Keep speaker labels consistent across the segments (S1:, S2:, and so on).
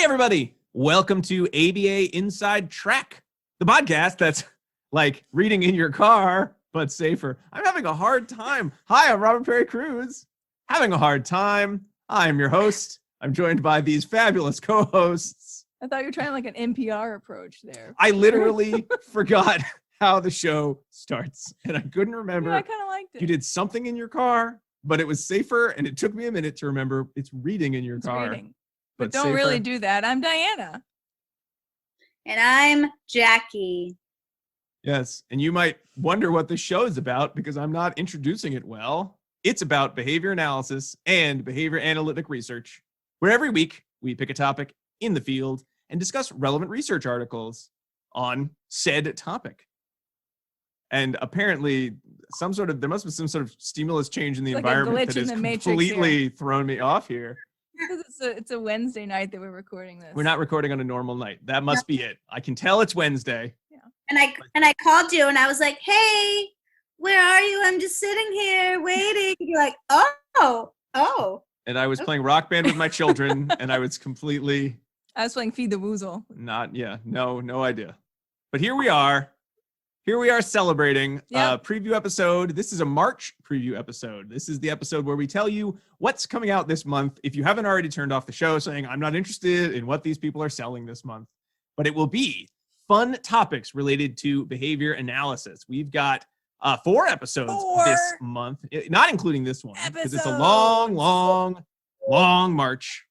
S1: everybody. Welcome to ABA Inside Track, the podcast that's like reading in your car, but safer. I'm having a hard time. Hi, I'm Robert Perry Cruz. Having a hard time. I'm your host. I'm joined by these fabulous co-hosts.
S2: I thought you were trying like an NPR approach there.
S1: I literally forgot how the show starts, and I couldn't remember.
S2: Yeah, I kind of liked it.
S1: You did something in your car, but it was safer, and it took me a minute to remember it's reading in your car.
S2: Reading. But don't
S1: safer.
S2: really do that. I'm Diana.
S3: And I'm Jackie.
S1: Yes, and you might wonder what this show is about because I'm not introducing it well. It's about behavior analysis and behavior analytic research, where every week we pick a topic in the field and discuss relevant research articles on said topic. And apparently there must be some sort of stimulus change in the environment that has completely thrown me off here.
S2: It's a Wednesday night that we're recording this.
S1: We're not recording on a normal night. That must be it. I can tell it's Wednesday.
S2: Yeah.
S3: And I called you and I was like, hey, where are you? I'm just sitting here waiting. You're like, oh.
S1: And I was playing Rock Band with my children, and I was completely...
S2: I was playing Feed the Woozle.
S1: No idea. But here we are. Here we are celebrating a preview episode. This is a March preview episode. This is the episode where we tell you what's coming out this month. If you haven't already turned off the show saying, I'm not interested in what these people are selling this month, but it will be fun topics related to behavior analysis. We've got 4 episodes this month, not including this one, because it's a long march.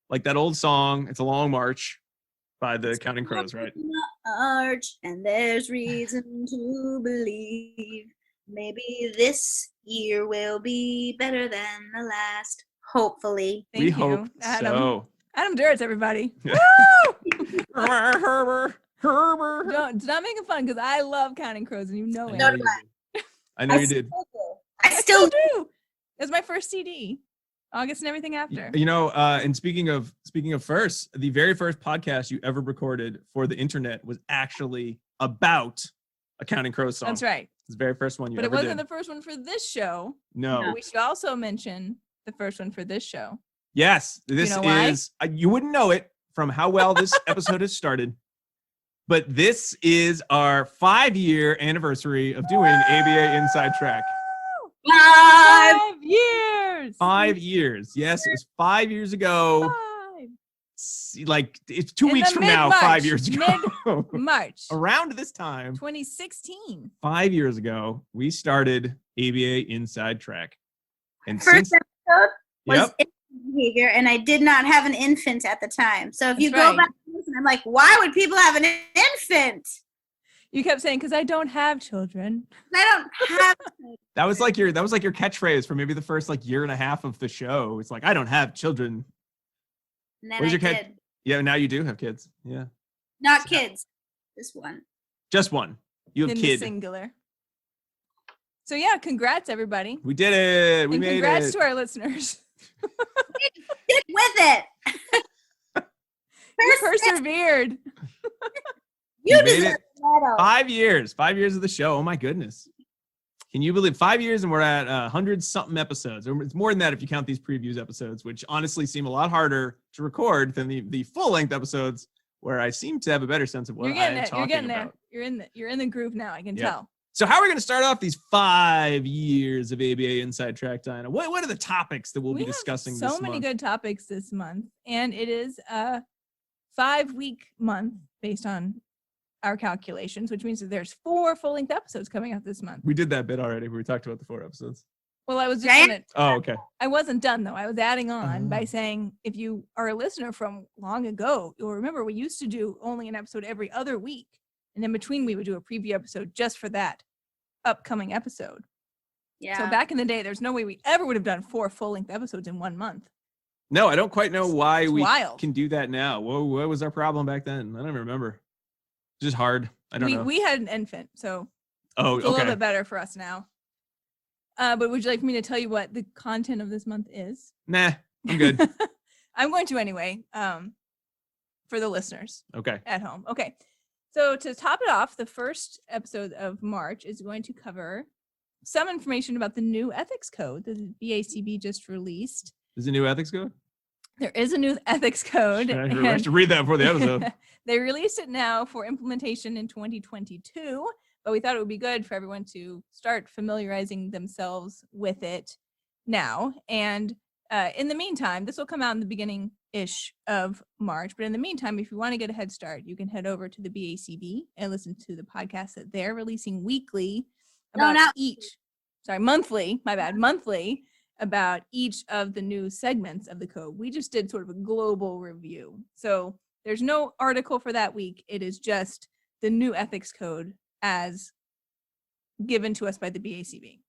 S1: Like that old song, It's a Long March by the Counting Crows, right?
S3: March, and there's reason to believe maybe this year will be better than the last. Hopefully.
S2: Thank you.
S1: Hope
S2: Adam.
S1: So.
S2: Adam Duritz, everybody. Woo!
S1: Herber.
S2: It's not making fun because I love Counting Crows and you know it.
S1: I know you did.
S3: I still
S2: do. It was my first CD. August and everything after.
S1: You know, and speaking of first, the very first podcast you ever recorded for the internet was actually about a Counting Crows song.
S2: That's right.
S1: It's the very first one you ever did.
S2: But it wasn't the first one for this show.
S1: No.
S2: We should also mention the first one for this show.
S1: Yes, this is, you wouldn't know it from how well this episode has started, but this is our 5-year anniversary of doing ABA Inside Track.
S2: 5 years.
S1: 5 years. Yes, it was 5 years ago.
S2: 5.
S1: Like it's 2 weeks from now, 5 years ago.
S2: March.
S1: Around this time.
S2: 2016.
S1: 5 years ago, we started ABA Inside Track. And
S3: first episode was behavior, and I did not have an infant at the time. So if you go back and listen, I'm like, why would people have an infant?
S2: You kept saying, because I don't have children.
S3: I don't have children.
S1: That was like your catchphrase for maybe the first year and a half of the show. It's like, I don't have children.
S3: And then I did.
S1: Yeah, now you do have kids. Yeah.
S3: Not kids. Just one.
S1: Just one. You have kids.
S2: Singular. So yeah, congrats everybody.
S1: We did it. We made it.
S2: Congrats to our listeners.
S3: Stick with it.
S2: You persevered.
S3: You
S1: made
S3: deserve
S1: it.
S3: Medal.
S1: 5 years. 5 years of the show. Oh my goodness. Can you believe 5 years and we're at 100-something episodes? It's more than that if you count these previews episodes, which honestly seem a lot harder to record than the full-length episodes, where I seem to have a better sense of what I'm talking about.
S2: You're in the groove now. I can tell.
S1: So how are we going to start off these 5 years of ABA Inside Track, Dyna? What are the topics that we'll be discussing this month?
S2: So many good topics this month, and it is a 5-week month based on our calculations, which means that there's 4 full-length episodes coming out this month.
S1: We did that bit already. We talked about the 4 episodes.
S2: Well, I was just
S1: okay.
S2: I wasn't done though. I was adding on by saying, if you are a listener from long ago, you'll remember we used to do only an episode every other week, and in between we would do a preview episode just for that upcoming episode.
S3: Yeah.
S2: So back in the day, there's no way we ever would have done 4 full-length episodes in 1 month.
S1: No, I don't quite know why
S2: it's
S1: we
S2: wild.
S1: Can do that now. What was our problem back then? I don't even remember. Just hard. I don't know.
S2: We had an infant, so
S1: it's
S2: a little bit better for us now. But would you like me to tell you what the content of this month is?
S1: Nah, I'm good.
S2: I'm going to anyway, for the listeners.
S1: Okay.
S2: At home. Okay. So to top it off, the first episode of March is going to cover some information about the new ethics code that the BACB just released.
S1: Is the new ethics code?
S2: There is a new ethics code.
S1: I should read that before the episode.
S2: They released it now for implementation in 2022, but we thought it would be good for everyone to start familiarizing themselves with it now. And in the meantime, this will come out in the beginning-ish of March, but in the meantime, if you want to get a head start, you can head over to the BACB and listen to the podcast that they're releasing weekly about monthly, about each of the new segments of the code. We just did sort of a global review. So there's no article for that week. It is just the new ethics code as given to us by the BACB.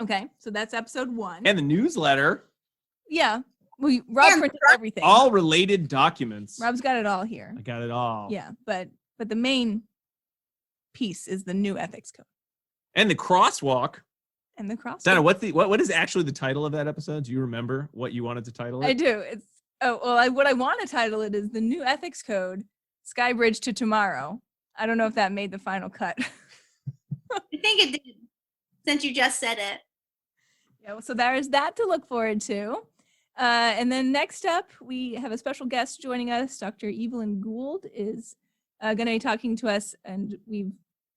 S2: Okay, so that's episode 1.
S1: And the newsletter.
S2: Yeah, Rob printed everything.
S1: All related documents.
S2: Rob's got it all here.
S1: I got it all.
S2: Yeah, but the main piece is the new ethics code.
S1: And the crosswalk.
S2: And the crosswalk.
S1: Dyna, what is actually the title of that episode? Do you remember what you wanted to title it?
S2: I do. What I want to title it is the new ethics code, Skybridge to Tomorrow. I don't know if that made the final cut.
S3: I think it did, since you just said it.
S2: Yeah, so there is that to look forward to. And then next up, we have a special guest joining us. Dr. Evelyn Gould is going to be talking to us, and we've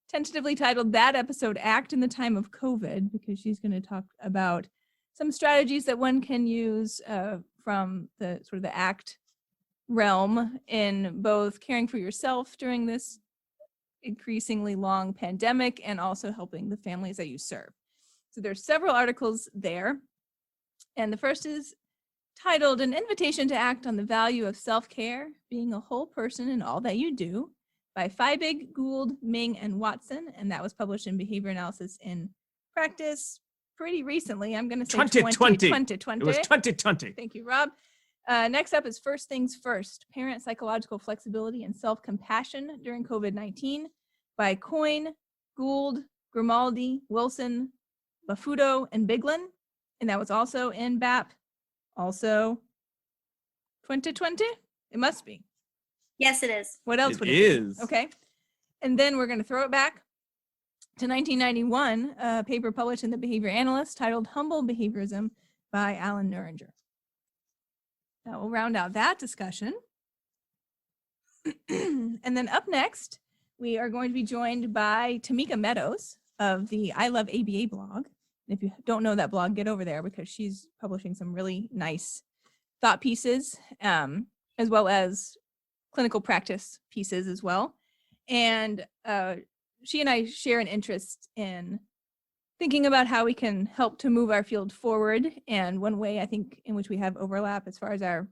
S2: tentatively titled that episode Act in the Time of COVID, because she's going to talk about some strategies that one can use from the sort of the ACT realm in both caring for yourself during this increasingly long pandemic and also helping the families that you serve. So there's several articles there. And the first is titled An Invitation to Act on the Value of Self-Care, Being a Whole Person in All That You Do, by Feibig, Gould, Ming, and Watson, and that was published in Behavior Analysis in Practice pretty recently. I'm going to say
S1: 2020.
S2: 2020.
S1: It was 2020.
S2: Thank you, Rob. Next up is First Things First, Parent Psychological Flexibility and Self-Compassion During COVID-19 by Coyne, Gould, Grimaldi, Wilson, Bafuto, and Biglin, and that was also in BAP. Also 2020? It must be.
S3: Yes, it is.
S2: What else would it
S1: is.
S2: be? Okay. And then we're going to throw it back to 1991, a paper published in the Behavior Analyst titled Humble Behaviorism by Alan Nuringer. That will round out that discussion. And then up next, we are going to be joined by Tameika Meadows of the I Love ABA blog. And if you don't know that blog, get over there because she's publishing some really nice thought pieces, as well as clinical practice pieces as well. And she and I share an interest in thinking about how we can help to move our field forward. And one way I think in which we have overlap as far as our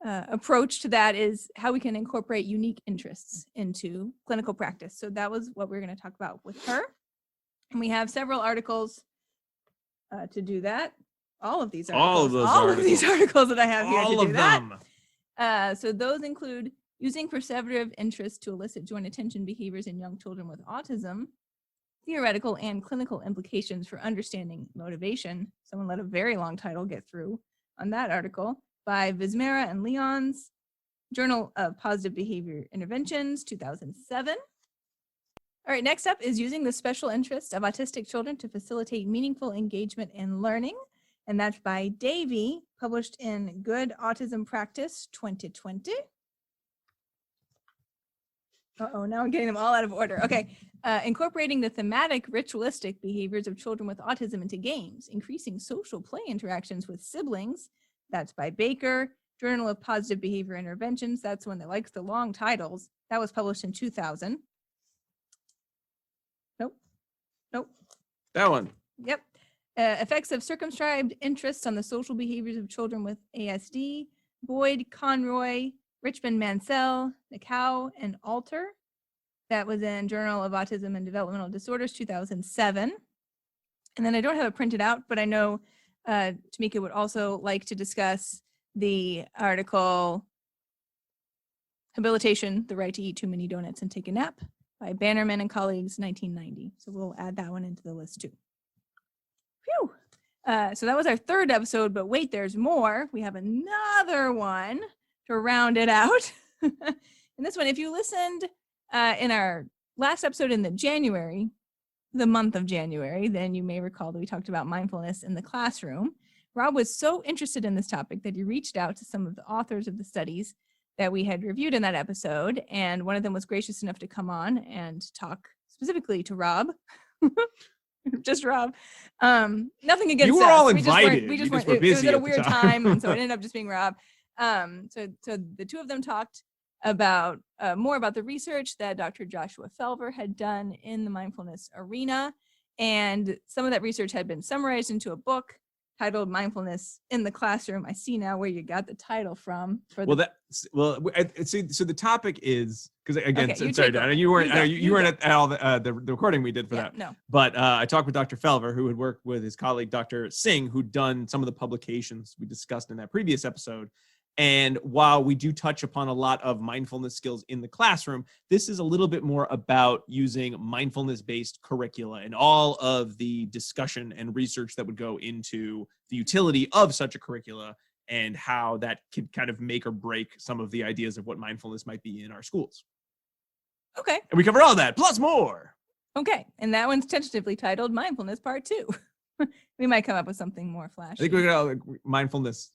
S2: approach to that is how we can incorporate unique interests into clinical practice. So that was what we're going to talk about with her. And we have several articles to do that. All of these articles. All of these articles that I have here to do that. So those include using perseverative interest to elicit joint attention behaviors in young children with autism, theoretical and clinical implications for understanding motivation. Someone let a very long title get through on that article by Vismera and Leon's Journal of Positive Behavior Interventions, 2007. All right, next up is using the special interests of autistic children to facilitate meaningful engagement and learning. And that's by Davey, published in Good Autism Practice 2020. Uh-oh, now I'm getting them all out of order. Okay, incorporating the thematic ritualistic behaviors of children with autism into games, increasing social play interactions with siblings. That's by Baker, Journal of Positive Behavior Interventions. That's one that likes the long titles. That was published in 2000. Nope.
S1: That one.
S2: Yep. Effects of circumscribed interests on the social behaviors of children with ASD. Boyd, Conroy, Richmond Mansell, Nikau, and Alter. That was in Journal of Autism and Developmental Disorders, 2007. And then I don't have it printed out, but I know Tameika would also like to discuss the article, Habilitation, the Right to Eat Too Many Donuts and Take a Nap, by Bannerman and colleagues, 1990. So we'll add that one into the list too. Phew. So that was our third episode, but wait, there's more. We have another one to round it out. And this one, if you listened in our last episode in the month of January, then you may recall that we talked about mindfulness in the classroom. Rob was so interested in this topic that he reached out to some of the authors of the studies that we had reviewed in that episode. And one of them was gracious enough to come on and talk specifically to Rob. Just Rob. Nothing against
S1: You were
S2: us.
S1: all
S2: We just
S1: invited.
S2: We just
S1: You
S2: weren't.
S1: just were
S2: It was
S1: busy
S2: at a
S1: at the
S2: weird
S1: time.
S2: time, and so it ended up just being Rob. So the two of them talked about more about the research that Dr. Joshua Felver had done in the mindfulness arena, and some of that research had been summarized into a book titled "Mindfulness in the Classroom." I see now where you got the title from. So
S1: the topic is, because again,
S2: Okay, you
S1: sorry,
S2: take
S1: Dana,
S2: over.
S1: you weren't
S2: You
S1: you weren't
S2: go.
S1: at all the recording we did for that.
S2: No.
S1: But I talked with Dr. Felver, who had worked with his colleague Dr. Singh, who'd done some of the publications we discussed in that previous episode. And while we do touch upon a lot of mindfulness skills in the classroom, this is a little bit more about using mindfulness-based curricula and all of the discussion and research that would go into the utility of such a curricula and how that could kind of make or break some of the ideas of what mindfulness might be in our schools.
S2: Okay.
S1: And we cover all that, plus more.
S2: Okay. And that one's tentatively titled Mindfulness Part 2. We might come up with something more flashy.
S1: I think we're going to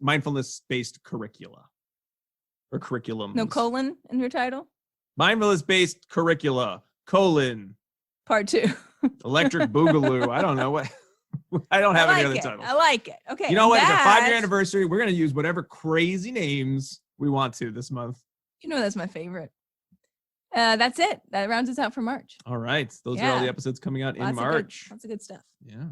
S1: mindfulness-based curricula or curriculum.
S2: No colon in your title?
S1: Mindfulness-based curricula,
S2: Part 2.
S1: electric boogaloo. I don't know what. I don't have any other titles.
S2: I like it. Okay.
S1: You know what? It's our 5-year anniversary. We're going to use whatever crazy names we want to this month.
S2: You know that's my favorite. That's it. That rounds us out for March.
S1: All right. Those are all the episodes coming out in March.
S2: Lots of good stuff.
S1: Yeah.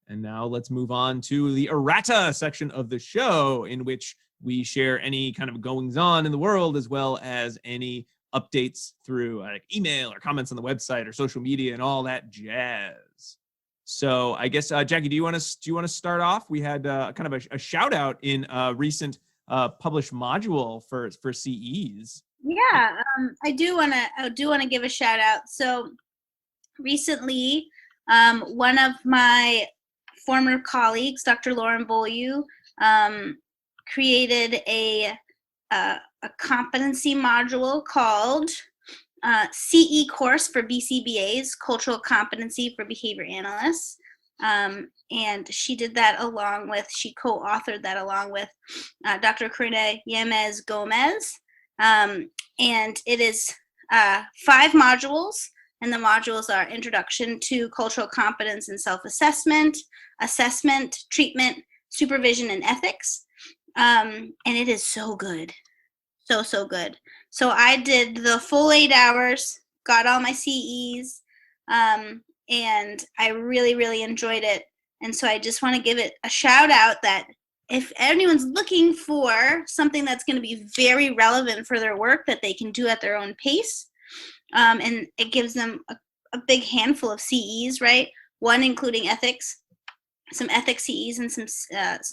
S1: And now let's move on to the errata section of the show, in which we share any kind of goings on in the world, as well as any updates through like email or comments on the website or social media and all that jazz. So I guess, Jackie, do you want to start off? We had kind of a shout out in a recent published module for CEs.
S3: Yeah, I do want to give a shout out. So recently, one of my former colleagues, Dr. Lauren Beaulieu, created a competency module called CE course for BCBAs, Cultural Competency for Behavior Analysts. And she did that she co-authored that along with Dr. Corina Yemez Gomez. And it is 5 modules. And the modules are Introduction to Cultural Competence and Self-Assessment, Assessment, Treatment, Supervision, and Ethics. And it is so good. So good. So I did the full 8 hours, got all my CEs, and I really, really enjoyed it. And so I just want to give it a shout out that if anyone's looking for something that's going to be very relevant for their work that they can do at their own pace, and it gives them a big handful of CEs, right? One including ethics, some ethics CEs, and some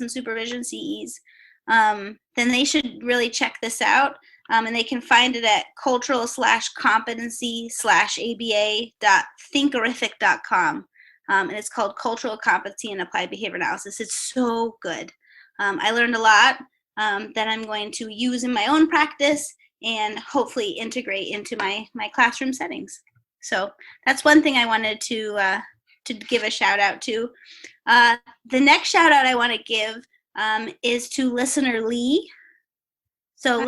S3: supervision CEs. Then they should really check this out. And they can find it at cultural/competency/aba.thinkerific.com. And it's called Cultural Competency and Applied Behavior Analysis. It's so good. I learned a lot that I'm going to use in my own practice and hopefully integrate into my classroom settings. So that's one thing I wanted to give a shout out to. The next shout out I want to give is to listener Lee. So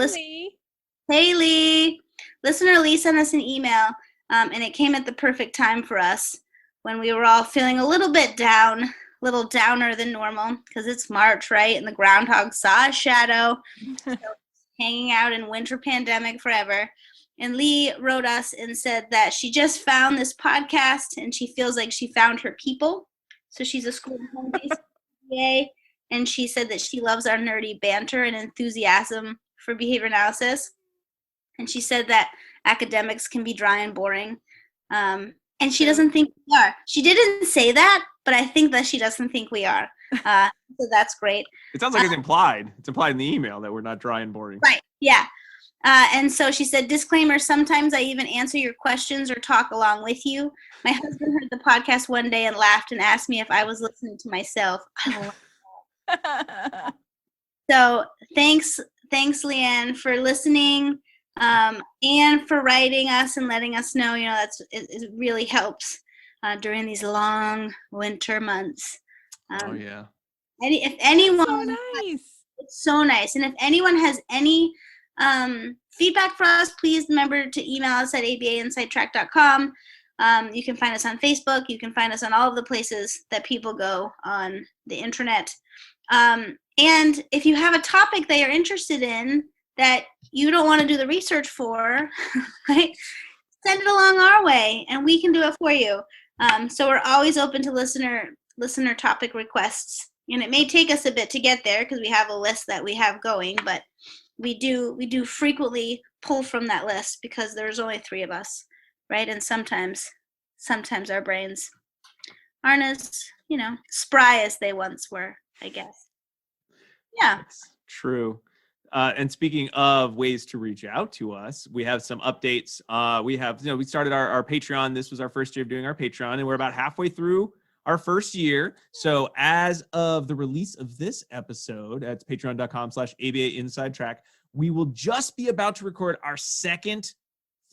S3: Hey Lee, listener Lee sent us an email, and it came at the perfect time for us when we were all feeling a little bit down, a little downer than normal, because it's March, right? And the groundhog saw a shadow, so hanging out in winter pandemic forever. And Lee wrote us and said that she just found this podcast and she feels like she found her people. So she's a school home-based PA, and she said that she loves our nerdy banter and enthusiasm for behavior analysis. And she said that academics can be dry and boring. And she doesn't think we are. She didn't say that, but I think that she doesn't think we are. So that's great.
S1: It sounds like it's implied. It's implied in the email that we're not dry and boring.
S3: Right, yeah. And so she said, disclaimer, sometimes I even answer your questions or talk along with you. My husband heard the podcast one day and laughed and asked me if I was listening to myself. I love that. So thanks, Leanne, for listening. And for writing us and letting us know, it really helps during these long winter months.
S1: Oh yeah.
S3: if anyone,
S2: so nice.
S3: it's so nice. And if anyone has any feedback for us, please remember to email us at abainsidetrack.com. You can find us on Facebook. You can find us on all of the places that people go on the internet. And if you have a topic that you're interested in that you don't want to do the research for, right, send it along our way and we can do it for you. So we're always open to listener topic requests. And it may take us a bit to get there because we have a list that we have going, but we do frequently pull from that list because there's only 3 of us, right? And sometimes our brains aren't as, spry as they once were, I guess. Yeah.
S1: That's true. And speaking of ways to reach out to us, we have some updates. We started our Patreon. This was our first year of doing our Patreon, and we're about halfway through our first year. So as of the release of this episode, at patreon.com/ABA Inside Track, we will just be about to record our second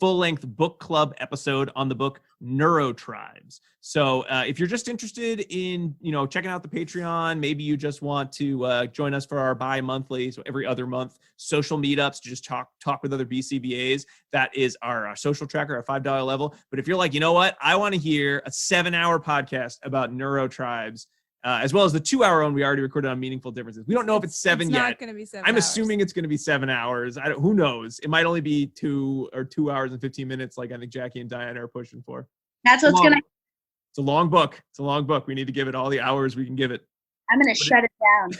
S1: full-length book club episode on the book Neurotribes. So if you're just interested in, checking out the Patreon, maybe you just want to join us for our bi-monthly, so every other month, social meetups to just talk with other BCBAs. That is our social tracker, our $5 level. But if you're like, you know what, I want to hear a 7-hour podcast about Neurotribes, as well as the 2-hour one we already recorded on Meaningful Differences. We don't know if it's 7 yet.
S2: It's not going to be 7
S1: I'm
S2: hours.
S1: assuming it's going to be 7 hours. Who knows? It might only be 2 hours and 15 minutes, like I think Jackie and Dyna are pushing for.
S3: That's what's going to...
S1: It's a long book. It's a long book. We need to give it all the hours we can give it.
S3: I'm going to shut it down.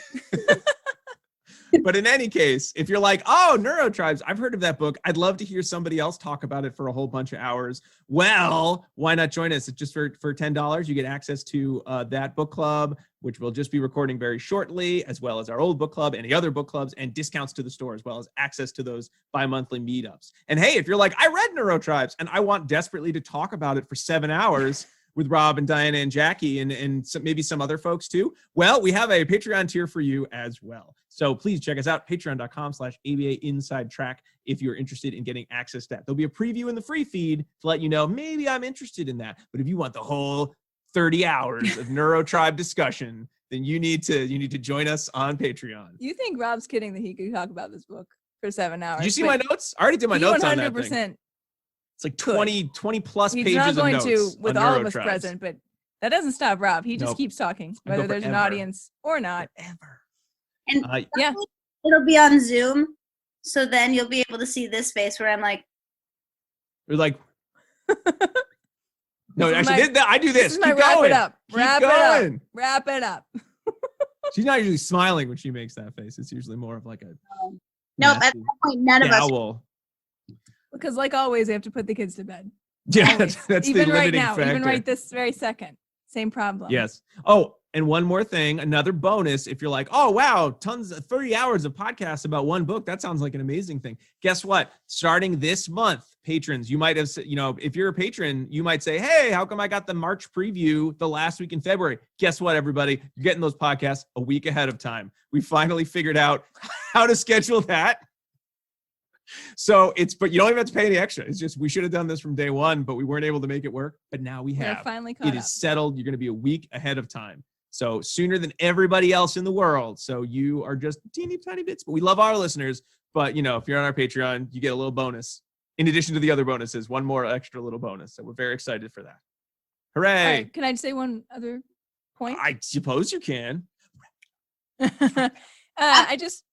S1: But in any case, if you're like, oh, Neurotribes, I've heard of that book. I'd love to hear somebody else talk about it for a whole bunch of hours. Well, why not join us? It's just for $10. You get access to that book club, which we'll just be recording very shortly, as well as our old book club, any other book clubs, and discounts to the store, as well as access to those bi-monthly meetups. And hey, if you're like, I read Neurotribes and I want desperately to talk about it for 7 hours with Rob and Diana and Jackie and maybe some other folks too, well, we have a Patreon tier for you as well. So please check us out, patreon.com/ABA Inside Track, if you're interested in getting access to that. There'll be a preview in the free feed to let you know, maybe I'm interested in that. But if you want the whole 30 hours of Neurotribe discussion, then you need to join us on Patreon.
S2: You think Rob's kidding that he could talk about this book for 7 hours?
S1: Did you see my notes? I already did my notes on that
S2: 100%
S1: thing. It's like 20 plus
S2: He's
S1: pages
S2: not
S1: of
S2: going
S1: notes
S2: to with
S1: on
S2: all of us
S1: Neurotribes.
S2: present, but that doesn't stop Rob. He just
S1: Nope.
S2: keeps talking,
S1: I'll go
S2: whether there's an
S1: forever.
S2: audience or not.
S1: Ever.
S3: And
S2: Yeah.
S3: it'll be on Zoom. So then you'll be able to see this face where I'm like,
S1: We're like, no,
S2: This is
S1: actually, I do this.
S2: This is my
S1: Keep
S2: wrap
S1: going.
S2: it up.
S1: Keep
S2: Wrap
S1: going.
S2: it up. Wrap it up.
S1: She's not usually smiling when she makes that face. It's usually more of like a
S3: nope, at
S1: nasty
S3: that point, none of us.
S1: scowl.
S2: Because like always, we have to put the kids to bed.
S1: Yeah,
S2: Always.
S1: that's
S2: Even
S1: the
S2: right
S1: limiting
S2: now,
S1: factor.
S2: even right this very second. Same problem.
S1: Yes. Oh, and one more thing, another bonus. If you're like, oh, wow, 30 hours of podcasts about one book. That sounds like an amazing thing. Guess what? Starting this month, patrons, you might have, if you're a patron, you might say, hey, how come I got the March preview the last week in February? Guess what, everybody? You're getting those podcasts a week ahead of time. We finally figured out how to schedule that. So but you don't even have to pay any extra. It's just, we should have done this from day one, but we weren't able to make it work. But now we
S2: We're
S1: have.
S2: finally caught
S1: It
S2: up.
S1: is settled. You're going to be a week ahead of time. So sooner than everybody else in the world. So you are just teeny tiny bits, but we love our listeners. But if you're on our Patreon, you get a little bonus in addition to the other bonuses, one more extra little bonus. So we're very excited for that. Hooray.
S2: All right, can I just say one other point?
S1: I suppose you can.
S2: I just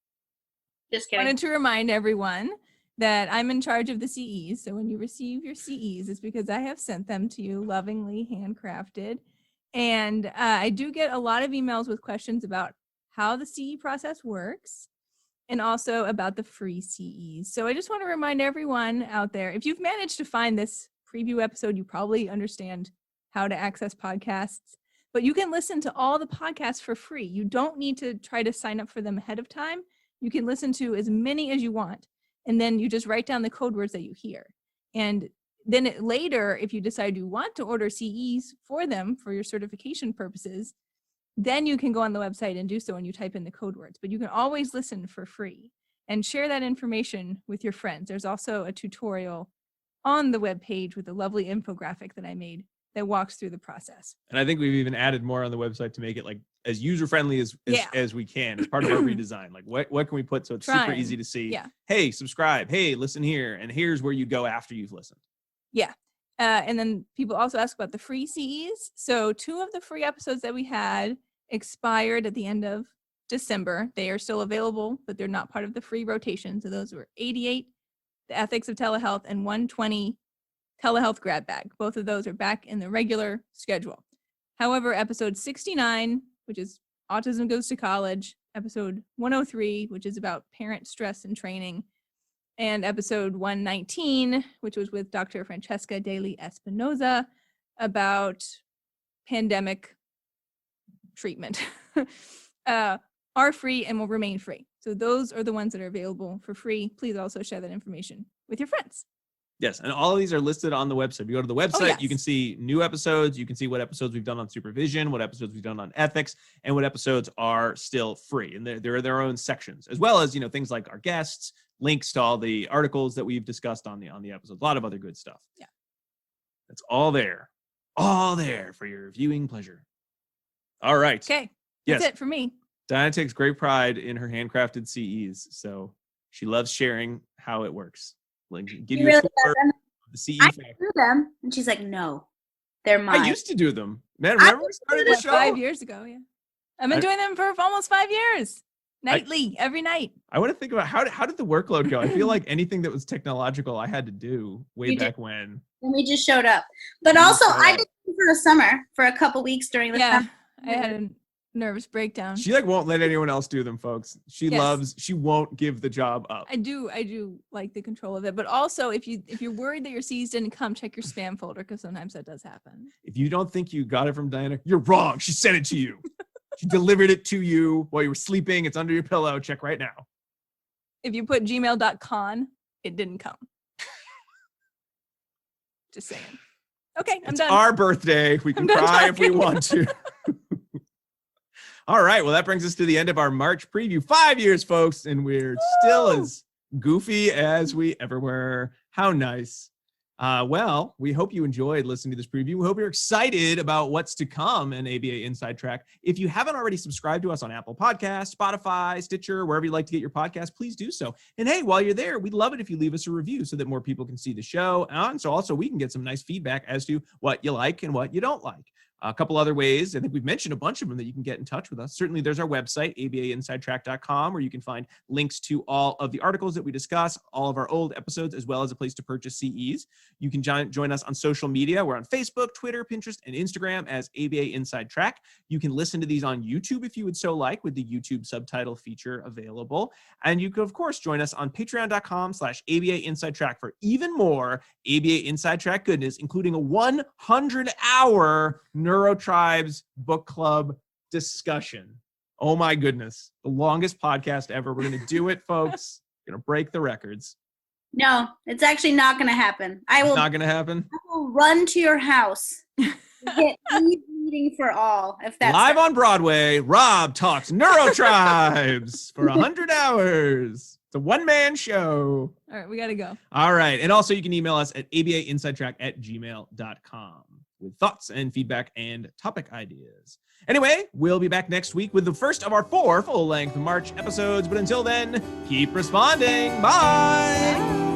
S3: kidding.
S2: wanted to remind everyone that I'm in charge of the CEs. So when you receive your CEs, it's because I have sent them to you lovingly handcrafted. And I do get a lot of emails with questions about how the CE process works and also about the free CEs. So I just want to remind everyone out there, if you've managed to find this preview episode, you probably understand how to access podcasts, but you can listen to all the podcasts for free. You don't need to try to sign up for them ahead of time. You can listen to as many as you want. And then you just write down the code words that you hear. And then later, if you decide you want to order CEs for them for your certification purposes, then you can go on the website and do so and you type in the code words. But you can always listen for free and share that information with your friends. There's also a tutorial on the webpage with a lovely infographic that I made that walks through the process.
S1: And I think we've even added more on the website to make it like as user-friendly as we can as part of our redesign. Like what can we put so it's super easy to see?
S2: Yeah.
S1: Hey, subscribe. Hey, listen here. And here's where you go after you've listened.
S2: Yeah. And then people also ask about the free CEs. So 2 of the free episodes that we had expired at the end of December. They are still available, but they're not part of the free rotation. So those were 88, the ethics of telehealth, and 120, telehealth grad bag. Both of those are back in the regular schedule. However, episode 69, which is Autism Goes to College, episode 103, which is about parent stress and training, and episode 119, which was with Dr. Francesca Daly Espinoza about pandemic treatment, are free and will remain free. So those are the ones that are available for free. Please also share that information with your friends.
S1: Yes, and all of these are listed on the website. If you go to the website, you can see new episodes. You can see what episodes we've done on supervision, what episodes we've done on ethics, and what episodes are still free. And there are their own sections, as well as things like our guests, links to all the articles that we've discussed on the episodes, a lot of other good stuff.
S2: Yeah,
S1: that's all there for your viewing pleasure. All right.
S2: Okay, that's it for me.
S1: Dyna takes great pride in her handcrafted CEs, so she loves sharing how it works. Like, give you a tour of the CE
S3: I
S1: factory.
S3: do them, and she's like, "No, they're mine."
S1: I used to do them, man. Remember we started the show
S2: 5 years ago? Yeah, I've been doing them for almost 5 years, nightly, every night.
S1: I want to think about how did the workload go? I feel like anything that was technological, I had to do back when.
S3: And we just showed up, but also I did them for the summer for a couple weeks during the summer.
S2: I had a nervous breakdown.
S1: She won't let anyone else do them, folks. She won't give the job up.
S2: I do like the control of it, but also if you're worried that your C's didn't come, check your spam folder, because sometimes that does happen.
S1: If you don't think you got it from Dyna, you're wrong. She sent it to you. She delivered it to you while you were sleeping. It's under your pillow. Check right now.
S2: If you put gmail.con, it didn't come. Just saying. Okay, I'm done.
S1: It's our birthday. We can cry if we want to. All right. Well, that brings us to the end of our March preview. 5 years, folks, and we're still as goofy as we ever were. How nice. Well, we hope you enjoyed listening to this preview. We hope you're excited about what's to come in ABA Inside Track. If you haven't already subscribed to us on Apple Podcasts, Spotify, Stitcher, wherever you like to get your podcast, please do so. And hey, while you're there, we'd love it if you leave us a review so that more people can see the show. And so also we can get some nice feedback as to what you like and what you don't like. A couple other ways, I think we've mentioned a bunch of them that you can get in touch with us. Certainly there's our website, abainsidetrack.com, where you can find links to all of the articles that we discuss, all of our old episodes, as well as a place to purchase CEs. You can join us on social media. We're on Facebook, Twitter, Pinterest, and Instagram as ABA Inside Track. You can listen to these on YouTube if you would so like, with the YouTube subtitle feature available. And you can, of course, join us on patreon.com/ABA Inside Track for even more ABA Inside Track goodness, including a 100-hour Neurotribes book club discussion. Oh my goodness. The longest podcast ever. We're going to do it, folks. We're going to break the records.
S3: No, it's actually not going to happen.
S1: It's not going to happen?
S3: I will run to your house. Get meeting for all. If that's
S1: live on Broadway, Rob talks Neurotribes for 100 hours. It's a one-man show.
S2: All right, we got to go.
S1: All right. And also you can email us at abainsidetrack@gmail.com. with thoughts and feedback and topic ideas. Anyway, we'll be back next week with the first of our 4 full-length March episodes. But until then, keep responding. Bye!